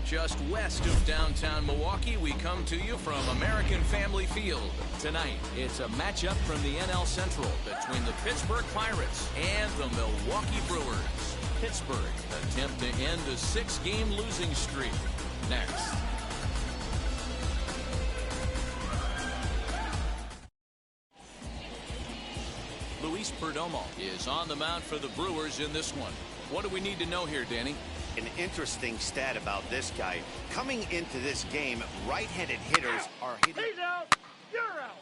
Just west of downtown Milwaukee, we come to you from American Family Field. Tonight, it's a matchup from the NL Central between the Pittsburgh Pirates and the Milwaukee Brewers. Pittsburgh attempt to end a 6-game losing streak. Next. Luis Perdomo is on the mound for the Brewers in this one. What do we need to know here, Danny? An interesting stat about this guy. Coming into this game, right-handed hitters are hitting. He's out. You're out.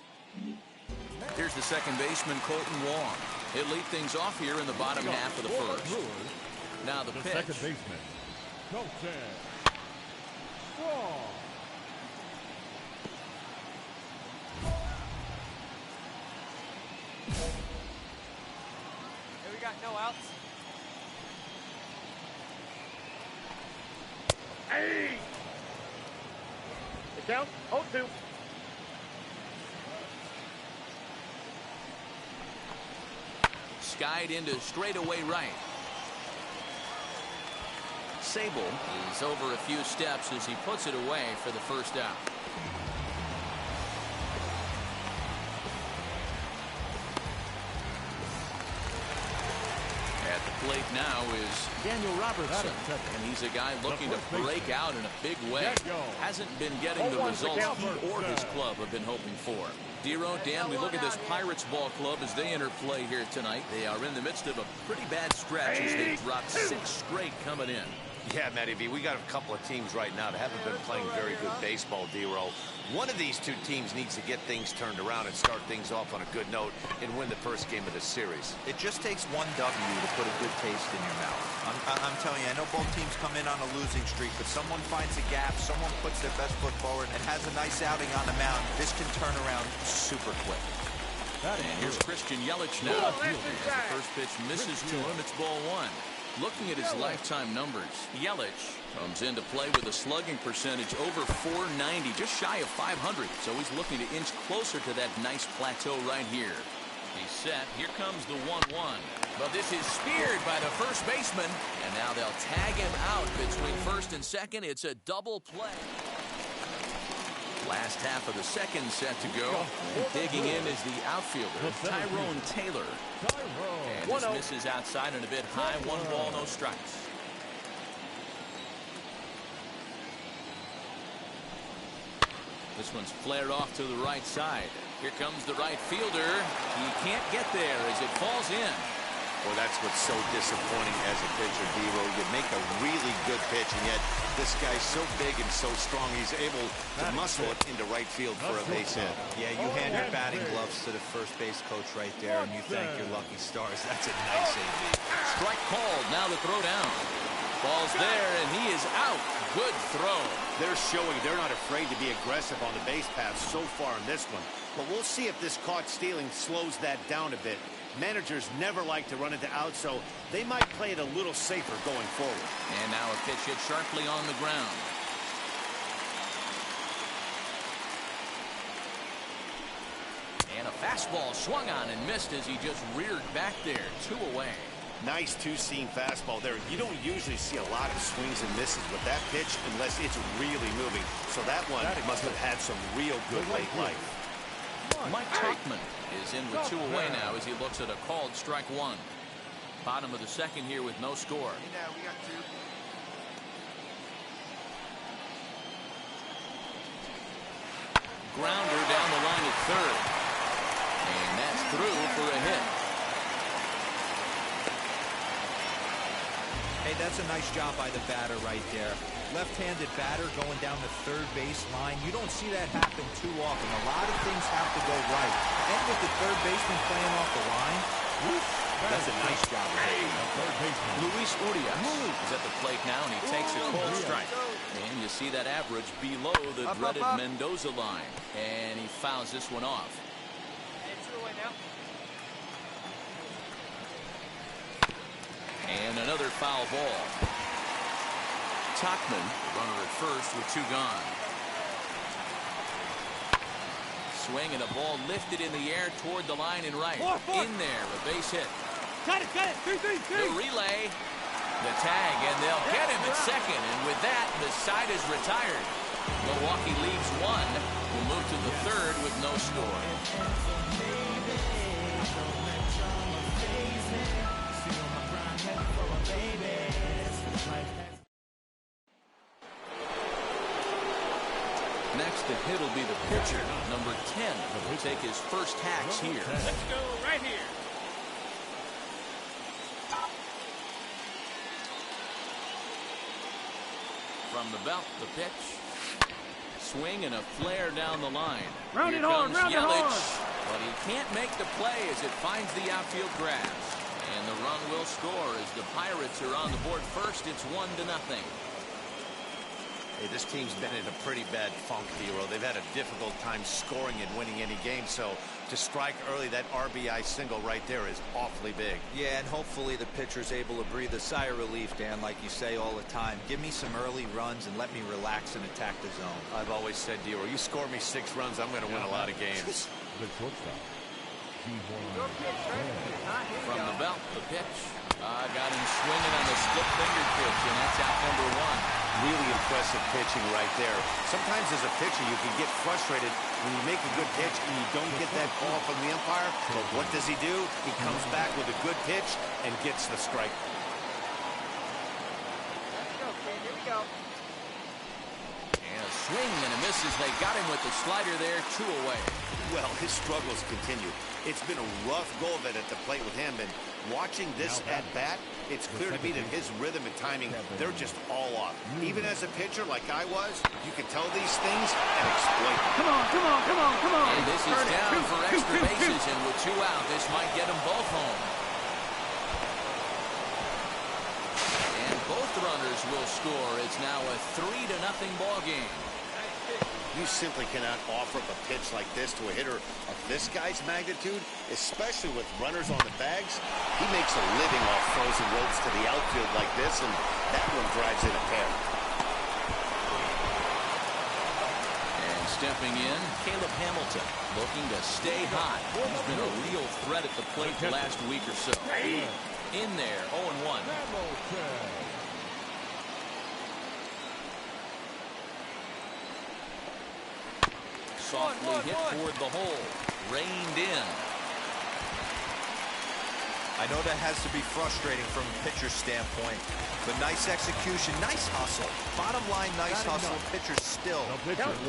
Here's the second baseman, Colton Wong. He'll lead things off here in the bottom half of the first. Now the pitch. Second baseman, Colton Wong. We got no outs. Hey! The count, 0-2. Skied into straightaway right. Sable is over a few steps as he puts it away for the first out. Plate now is Daniel Robertson, and he's a guy looking to break out in a big way. Hasn't been getting the results he or his club have been hoping for. Dero, Dan, we look at this Pirates ball club as they enter play here tonight. They are in the midst of a pretty bad stretch as they dropped 6 straight coming in. Yeah, Matty V, we got a couple of teams right now that haven't been playing very good baseball, Dero. One of these two teams needs to get things turned around and start things off on a good note and win the first game of the series. It just takes one W to put a good taste in your mouth. I'm telling you, I know both teams come in on a losing streak, but someone finds a gap, someone puts their best foot forward and has a nice outing on the mound. This can turn around super quick. And here's Christian Yelich now. As the first pitch misses to him, it's ball 1. Looking at his lifetime numbers, Yelich comes into play with a slugging percentage over .490, just shy of .500. So he's looking to inch closer to that nice plateau right here. He's set. Here comes the 1-1. But this is speared by the first baseman. And now they'll tag him out between first and second. It's a double play. Last half of the second set to go. And digging in is the outfielder, Tyrone Taylor. And this misses outside and a bit high. 1 ball, no strikes. This one's flared off to the right side. Here comes the right fielder. He can't get there as it falls in. Well, that's what's so disappointing as a pitcher, Dero. You make a really good pitch, and yet this guy's so big and so strong, he's able to muscle it into right field for a base hit. Yeah, you hand your batting gloves to the first base coach right there, and you thank your lucky stars. That's a nice AB. Strike called. Now the throw down. Ball's there, and he is out. Good throw. They're showing they're not afraid to be aggressive on the base path so far in this one. But we'll see if this caught stealing slows that down a bit. Managers never like to run into outs, so they might play it a little safer going forward. And now a pitch hit sharply on the ground. And a fastball swung on and missed as he just reared back there. 2 away. Nice two-seam fastball there. You don't usually see a lot of swings and misses with that pitch unless it's really moving. So that one must have had some real good late life. Mike Tauchman is in with 2 away now as he looks at a called strike 1. Bottom of the second here with no score. We got 2. Grounder down the line at third. And that's through for a hit. Hey, that's a nice job by the batter right there. Left-handed batter going down the third base line. You don't see that happen too often. A lot of things have to go right. And with the third baseman playing off the line, that's a nice job. Luis Urias is at the plate now, and he takes a cold strike. And you see that average below the dreaded Mendoza line. And he fouls this one off. It's 2 away now. And another foul ball. Tauchman, runner at first with 2 gone. Swing and a ball lifted in the air toward the line and right. In there, a base hit. Got it, 3-3. The relay. The tag, and they'll get him at second. And with that, the side is retired. Milwaukee leaves one. We'll move to the third with no score. Next to hit will be the pitcher, number 10. He'll take his first hacks here. Let's go right here. From the belt, the pitch. Swing and a flare down the line. Round Here it hard, comes round it Yelich, hard. but he can't make the play as it finds the outfield grass. And the run will score as the Pirates are on the board first. It's 1-0. Hey, this team's been in a pretty bad funk, Hero. They've had a difficult time scoring and winning any game, so to strike early, that RBI single right there is awfully big. Yeah, and hopefully the pitcher's able to breathe a sigh of relief, Dan, like you say all the time. Give me some early runs and let me relax and attack the zone. I've always said, Hero, you score me 6 runs, I'm going to win a lot of games. From the belt, the pitch. Got him swinging on the split-fingered pitch, and that's out number 1. Really impressive pitching right there. Sometimes as a pitcher, you can get frustrated when you make a good pitch and you don't get that call from the umpire. But what does he do? He comes back with a good pitch and gets the strike. Let's go, kid. Here we go. And a swing and a miss as they got him with the slider there, 2 away. Well, his struggles continue. It's been a rough go of it at the plate with him, and watching this at bat, it's clear to me that his rhythm and timing, they're just all off. Even as a pitcher like I was, you can tell these things and exploit them. Come on, come on, come on, come on. And this is down for extra bases, and with 2 out, this might get them both home. And both runners will score. It's now a 3-0 ball game. You simply cannot offer up a pitch like this to a hitter of this guy's magnitude, especially with runners on the bags. He makes a living off frozen ropes to the outfield like this, and that one drives in a pair. And stepping in, Caleb Hamilton, looking to stay hot. He's been a real threat at the plate the last week or so. In there, 0-1. Softly hit toward the hole. Reined in. I know that has to be frustrating from a pitcher's standpoint, but nice execution, nice hustle. Bottom line, nice hustle. Pitcher still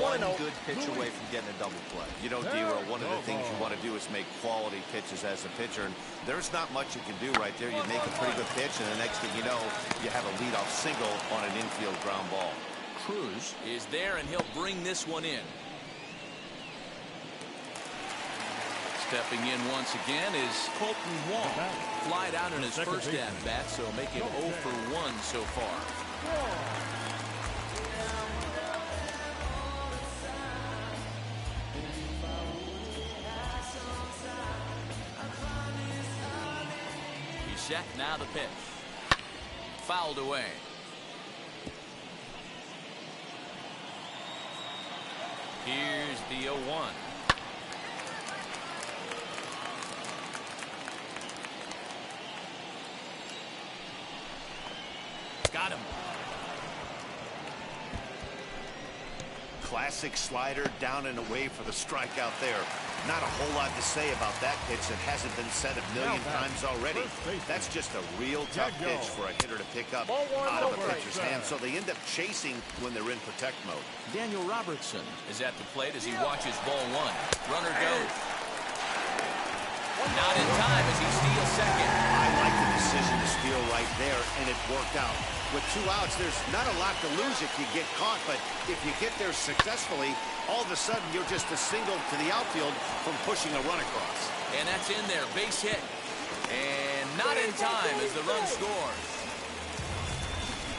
one good pitch away from getting a double play. You know, D-Roll, one of the things you want to do is make quality pitches as a pitcher, and there's not much you can do right there. You make a pretty good pitch, and the next thing you know, you have a leadoff single on an infield ground ball. Cruz is there, and he'll bring this one in. Stepping in once again is Colton Wong. Flied out in his first at-bat, so make him 0 for 1 so far. He's set, now the pitch. Fouled away. Here's the 0-1. Got him. Classic slider down and away for the strikeout there. Not a whole lot to say about that pitch that hasn't been said a million times already. That's just a real tough pitch for a hitter to pick up out of a pitcher's hand, so they end up chasing when they're in protect mode. Daniel Robertson is at the plate as he watches ball 1. Runner goes. Not in time as he steals second. I like the decision to steal right there, and it worked out. With 2 outs, there's not a lot to lose if you get caught, but if you get there successfully, all of a sudden you're just a single to the outfield from pushing a run across. And that's in there, base hit. And not in time as the run scores.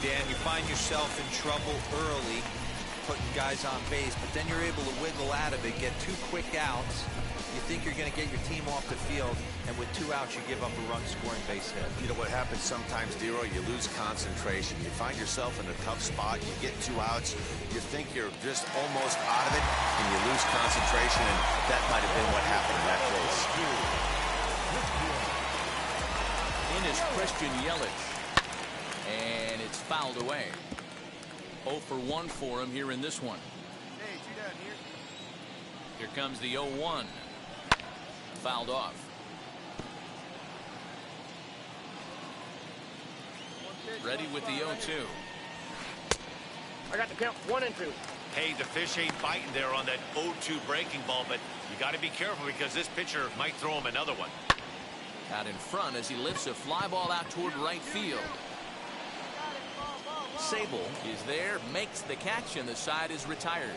Dan, you find yourself in trouble early, putting guys on base, but then you're able to wiggle out of it, get 2 quick outs. You think you're going to get your team off the field, and with 2 outs, you give up a run-scoring base hit. You know what happens sometimes, Dero? You lose concentration. You find yourself in a tough spot. You get 2 outs. You think you're just almost out of it, and you lose concentration, and that might have been what happened in that case. In is Christian Yelich. And it's fouled away. 0 for 1 for him here in this one. Hey, 2 down here. Here comes the 0-1. Fouled off. Ready with the 0-2. I got the count 1 and 2. Hey, the fish ain't biting there on that 0-2 breaking ball, but you got to be careful because this pitcher might throw him another one. Out in front as he lifts a fly ball out toward right field. Sable is there, makes the catch, and the side is retired.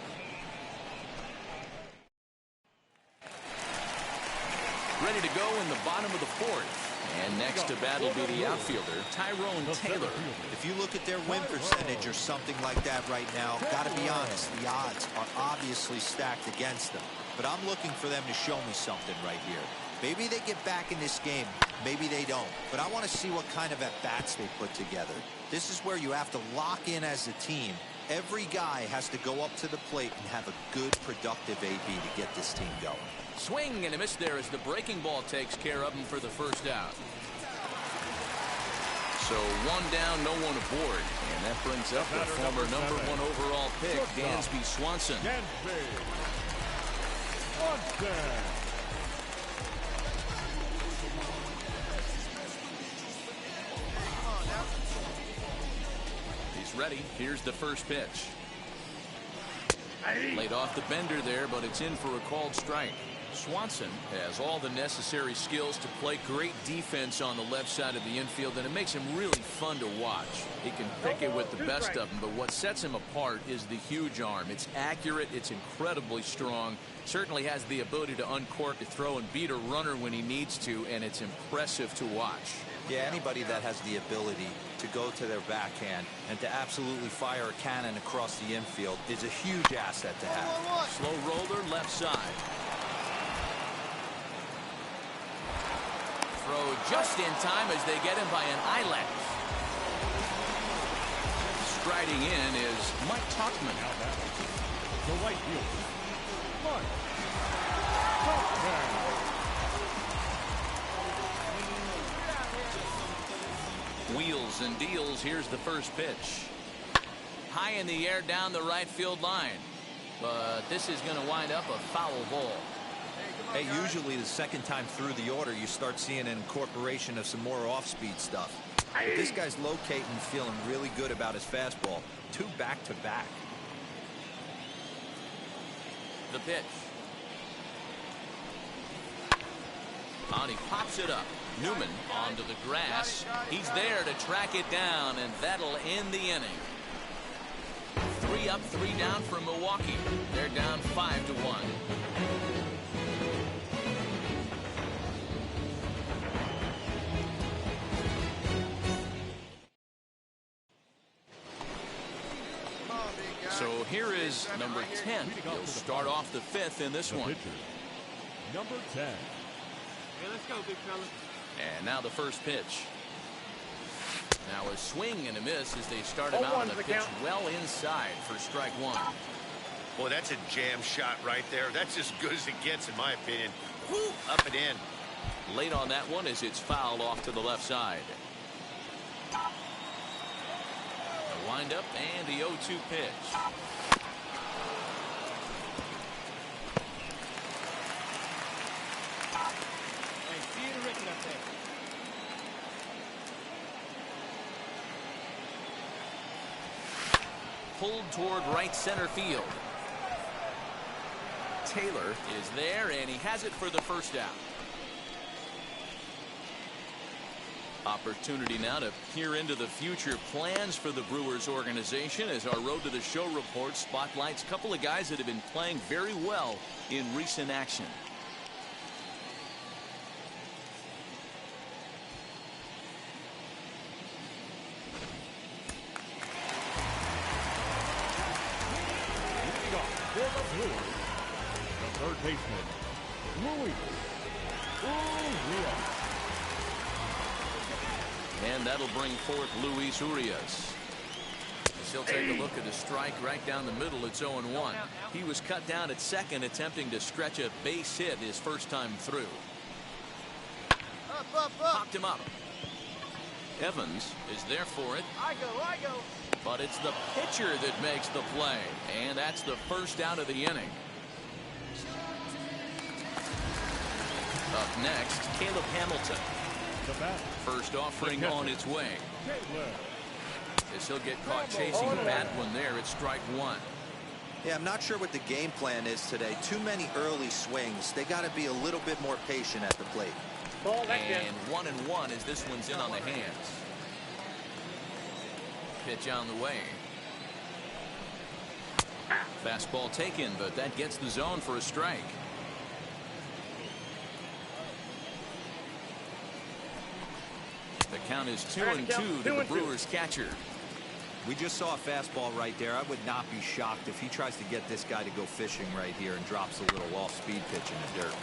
Ready to go in the bottom of the 4th. And next to bat will be the outfielder, Tyrone Taylor. If you look at their win percentage or something like that right now, got to be honest, the odds are obviously stacked against them. But I'm looking for them to show me something right here. Maybe they get back in this game, maybe they don't. But I want to see what kind of at-bats they put together. This is where you have to lock in as a team. Every guy has to go up to the plate and have a good, productive AB to get this team going. Swing and a miss there as the breaking ball takes care of him for the first out. So 1 down, no one aboard. And that brings up the former number 1 overall pick, Dansby Swanson. He's ready. Here's the first pitch. Laid off the bender there, but it's in for a called strike. Swanson has all the necessary skills to play great defense on the left side of the infield, and it makes him really fun to watch. He can pick it with the best of them, but what sets him apart is the huge arm. It's accurate, it's incredibly strong, certainly has the ability to uncork a throw and beat a runner when he needs to, and it's impressive to watch. Yeah, anybody that has the ability to go to their backhand and to absolutely fire a cannon across the infield is a huge asset to have. Slow roller left side. Throw just in time as they get him by an eyelash. Striding in is Mike Tauchman. The right fielder, Mike Tauchman. Wheels and deals. Here's the first pitch. High in the air down the right field line. But this is going to wind up a foul ball. Hey, usually the second time through the order, you start seeing an incorporation of some more off-speed stuff. But this guy's locating and feeling really good about his fastball. 2 back-to-back. The pitch. And he pops it up. Newman onto the grass. He's there to track it down, and that'll end the inning. 3 up, 3 down for Milwaukee. They're down 5-1. So here is number 10. He'll start off the 5th in this one. Number 10. Hey, let's go, big fella. And now the first pitch. Now a swing and a miss as they start him out on the pitch well inside for strike 1. Boy, that's a jam shot right there. That's as good as it gets, in my opinion. Woo, up and in. Late on that one as it's fouled off to the left side. The windup and the 0-2 pitch. Hey, see the Ricky up there. Pulled toward right center field. Taylor is there, and he has it for the first out. Opportunity now to peer into the future plans for the Brewers organization as our Road to the Show report spotlights a couple of guys that have been playing very well in recent action. For the Brewers, the third baseman, Luis Urias. And that'll bring forth Luis Urias. He'll take a look at a strike right down the middle. It's 0-1. He was cut down at second, attempting to stretch a base hit his first time through. Popped him up. Evans is there for it. I go. But it's the pitcher that makes the play. And that's the first out of the inning. Up next, Caleb Hamilton. The bat. First offering on its way. As he'll get caught chasing that one there at strike one. Yeah, I'm not sure what the game plan is today. Too many early swings. They got to be a little bit more patient at the plate. And 1-1 as this one's in on the hands. Pitch on the way. Fastball taken, but that gets the zone for a strike. The count is 2-2 to the Brewers catcher. We just saw a fastball right there. I would not be shocked if he tries to get this guy to go fishing right here and drops a little off-speed pitch in the dirt.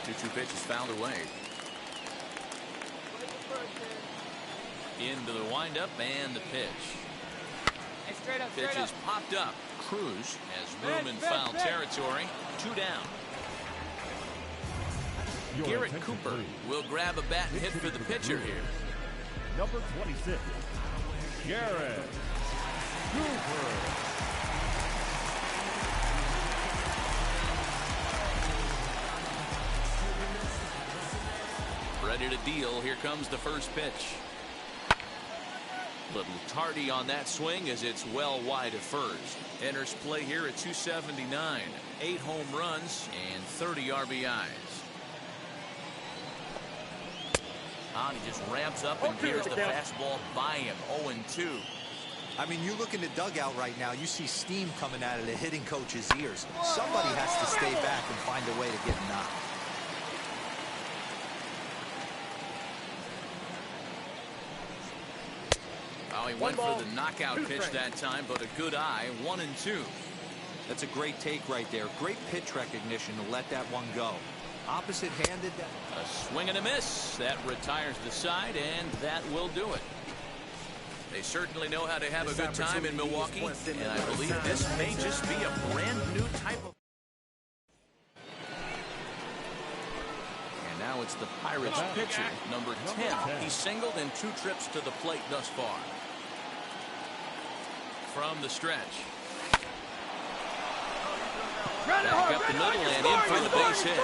2-2 pitch is fouled away. Into the windup and the pitch. Hey, straight up. Pitch is popped up. Cruz has room in foul territory. 2 down. Garrett Cooper will grab a bat and hit for the pitcher here. Number 26, Garrett Cooper. Ready to deal. Here comes the first pitch. Little tardy on that swing as it's well wide of first. Enters play here at 279. 8 home runs and 30 RBIs. He just ramps up and gears the fastball by him. 0-2. I mean, you look in the dugout right now, you see steam coming out of the hitting coach's ears. Somebody has to stay back and find a way to get knocked. Oh, he went for the knockout pitch that time, but a good eye. 1-2. That's a great take right there. Great pitch recognition to let that one go. Opposite-handed. A swing and a miss. That retires the side, and that will do it. They certainly know how to have a good time in Milwaukee, and I believe this may just be a brand new type of... And now it's the Pirates pitcher, number 10. He singled in 2 trips to the plate thus far. From the stretch. Back up the middle and in for the base hit.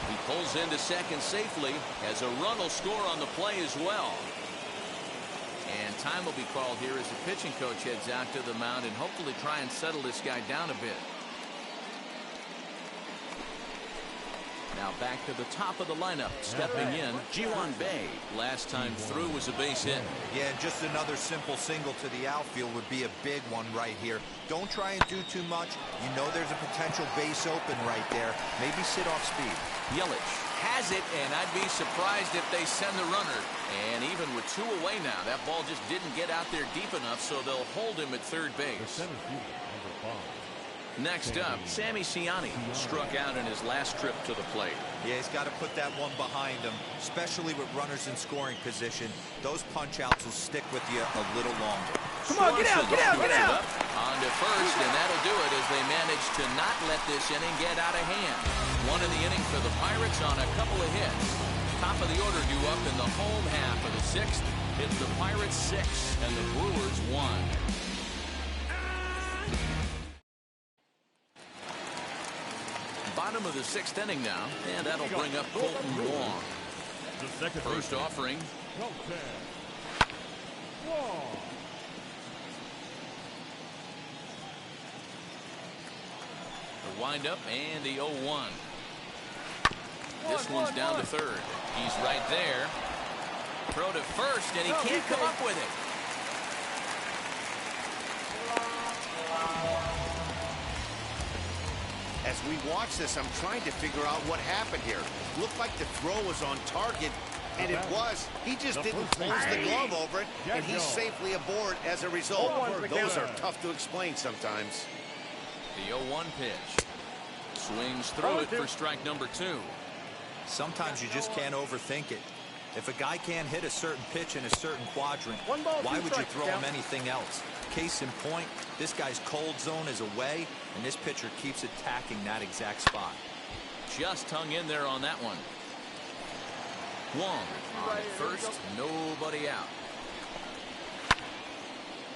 He pulls into second safely as a run will score on the play as well. And time will be called here as the pitching coach heads out to the mound and hopefully try and settle this guy down a bit. Now back to the top of the lineup. Stepping in, Ji-hwan Bae. Last time through was a base hit. Yeah, just another simple single to the outfield would be a big one right here. Don't try and do too much. You know there's a potential base open right there. Maybe sit off speed. Yelich has it, and I'd be surprised if they send the runner. And even with 2 away now, that ball just didn't get out there deep enough, so they'll hold him at third base. Next up, Sammy Siani struck out in his last trip to the plate. Yeah, he's got to put that one behind him, especially with runners in scoring position. Those punch-outs will stick with you a little longer. Come on, get out. On to first, and that'll do it as they manage to not let this inning get out of hand. 1 in the inning for the Pirates on a couple of hits. Top of the order due up in the home half of the 6th. It's the Pirates 6 and the Brewers 1. Bottom of the 6th inning now, and that'll bring up Colton Wong. First offering. The windup and the 0-1. This one's down to third. He's right there. Throw to first, and he can't come up with it. As we watch this, I'm trying to figure out what happened here. Looked like the throw was on target, and it was. He just didn't close the glove over it, and he's safely aboard as a result. Those are tough to explain sometimes. The 0-1 pitch. Swings through it for strike number 2. Sometimes you just can't overthink it. If a guy can't hit a certain pitch in a certain quadrant, why would you throw him anything else? Case in point, this guy's cold zone is away, and this pitcher keeps attacking that exact spot. Just hung in there on that one. Wong on at first, nobody out.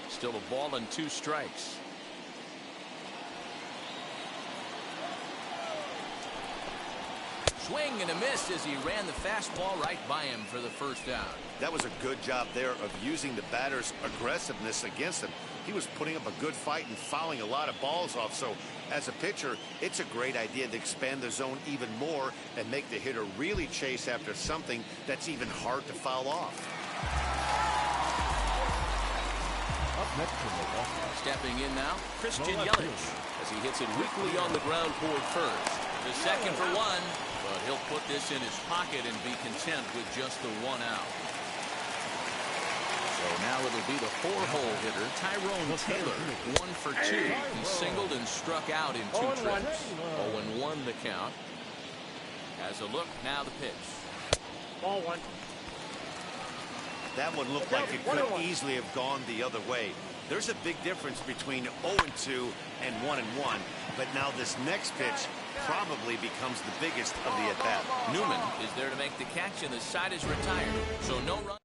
Still a ball and 2 strikes. Swing and a miss as he ran the fastball right by him for the first out. That was a good job there of using the batter's aggressiveness against him. He was putting up a good fight and fouling a lot of balls off. So as a pitcher, it's a great idea to expand the zone even more and make the hitter really chase after something that's even hard to foul off. Up next from Milwaukee. Stepping in now, Christian Yelich as he hits it weakly on the ground toward first. The second for 1, but he'll put this in his pocket and be content with just the 1 out. So now it'll be the 4-hole hitter, Tyrone Taylor, 1 for 2. He singled and struck out in 2 trips. 0-1 the count. As a look, now the pitch. Ball 1. That one looked like it could easily have gone the other way. There's a big difference between 0-2 and 1-1, but now this next pitch probably becomes the biggest of the at-bat. Newman is there to make the catch, and the side is retired, so no run.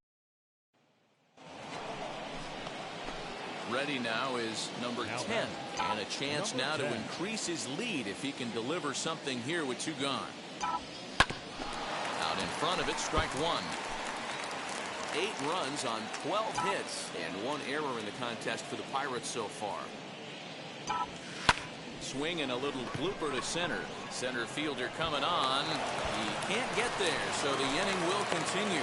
Ready now is number 10, and a chance now to increase his lead if he can deliver something here with 2 gone. Out in front of it, strike 1. 8 runs on 12 hits and 1 error in the contest for the Pirates so far. Swing and a little blooper to center. Center fielder coming on. He can't get there, so the inning will continue.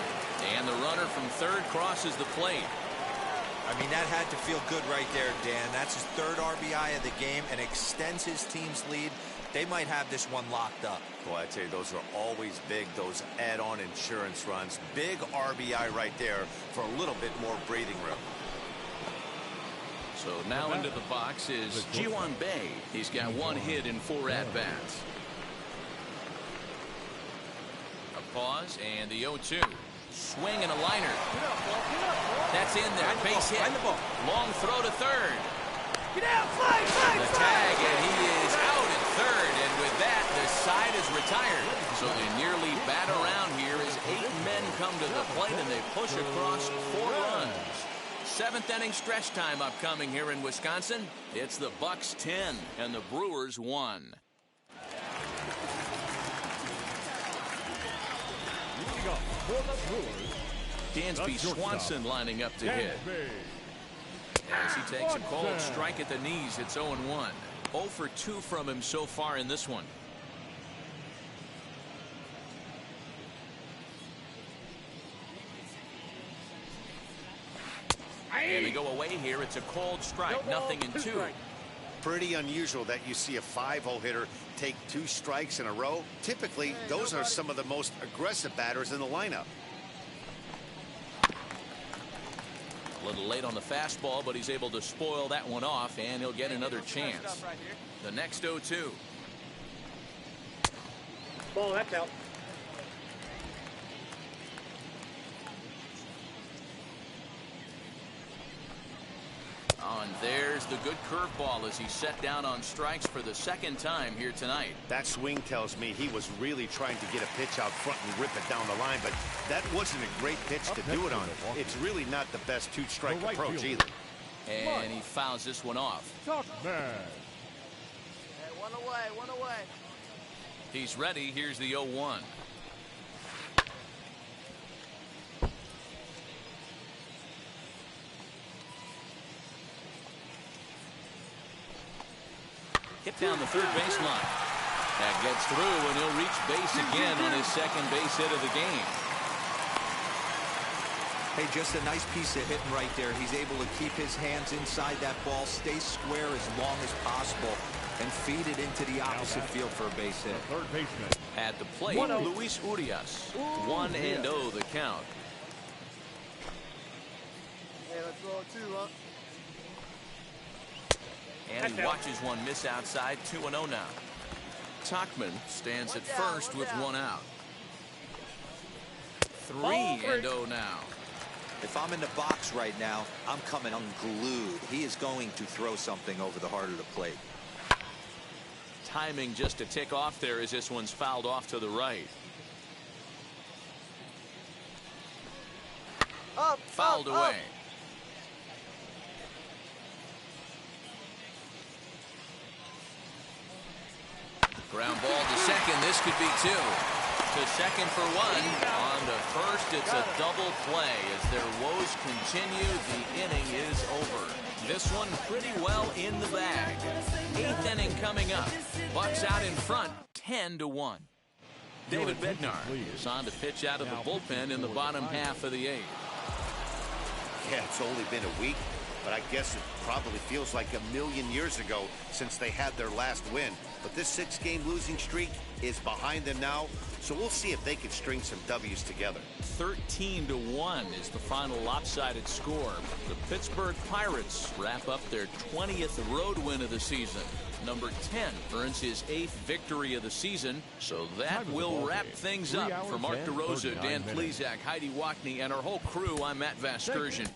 And the runner from third crosses the plate. I mean, that had to feel good right there, Dan. That's his 3rd RBI of the game and extends his team's lead. They might have this one locked up. Boy, I tell you, those are always big, those add-on insurance runs. Big RBI right there for a little bit more breathing room. So now into the box is Ji-hwan Bae. He's got 1 hit in 4 at-bats. A pause and the 0-2. Swing and a liner. That's in there. Base hit. Long throw to third. Get out, fly, fly, The tag, and he is out at third, and with that, the side is retired. So they nearly bat around here as 8 men come to the plate, and they push across 4 runs. 7th inning stretch time upcoming here in Wisconsin. It's the Bucks 10 and the Brewers 1. Leading up for the Brewers, Dansby Swanson lining up to hit. As he takes a cold strike at the knees, it's 0-1. 0 for 2 from him so far in this one. And they go away here. It's a cold strike. 0-2. Pretty unusual that you see a 5-hole hitter take 2 strikes in a row. Typically, those are some of the most aggressive batters in the lineup. A little late on the fastball, but he's able to spoil that one off, and he'll get another chance. The next 0-2. Ball, that's out. Oh, and there's the good curveball as he's set down on strikes for the 2nd time here tonight. That swing tells me he was really trying to get a pitch out front and rip it down the line, but that wasn't a great pitch to do it on. It's really not the best 2-strike approach either. And he fouls this one off. Tuckman. Hey, 1 away, 1 away. He's ready. Here's the 0-1. Hit down the 3rd baseline. That gets through, and he'll reach base again on his 2nd base hit of the game. Hey, just a nice piece of hitting right there. He's able to keep his hands inside that ball, stay square as long as possible, and feed it into the opposite field for a base hit. 3rd baseman. At the plate, Luis Urias. 1-0 the count. Hey, let's roll 2, huh? And he watches one miss outside. 2-0 now. Tuckman stands at first with 1 out. 3-0 now. If I'm in the box right now, I'm coming unglued. He is going to throw something over the heart of the plate. Timing just to tick off there as this one's fouled off to the right. Up, Fouled up, away. up. Ground ball to second. This could be two. To second for one. On to first, it's a double play. As their woes continue, the inning is over. This one pretty well in the bag. 8th inning coming up. Bucks out in front, 10-1. David Bednar is on to pitch out of the bullpen in the bottom half of the 8th. Yeah, it's only been a week, but I guess it probably feels like a million years ago since they had their last win. But this 6-game losing streak is behind them now, so we'll see if they can string some W's together. 13-1 is the final lopsided score. The Pittsburgh Pirates wrap up their 20th road win of the season. Number 10 earns his 8th victory of the season, so that will wrap things up. For Mark DeRosa, Dan Plesac, Heidi Wackney, and our whole crew, I'm Matt Vasgersian.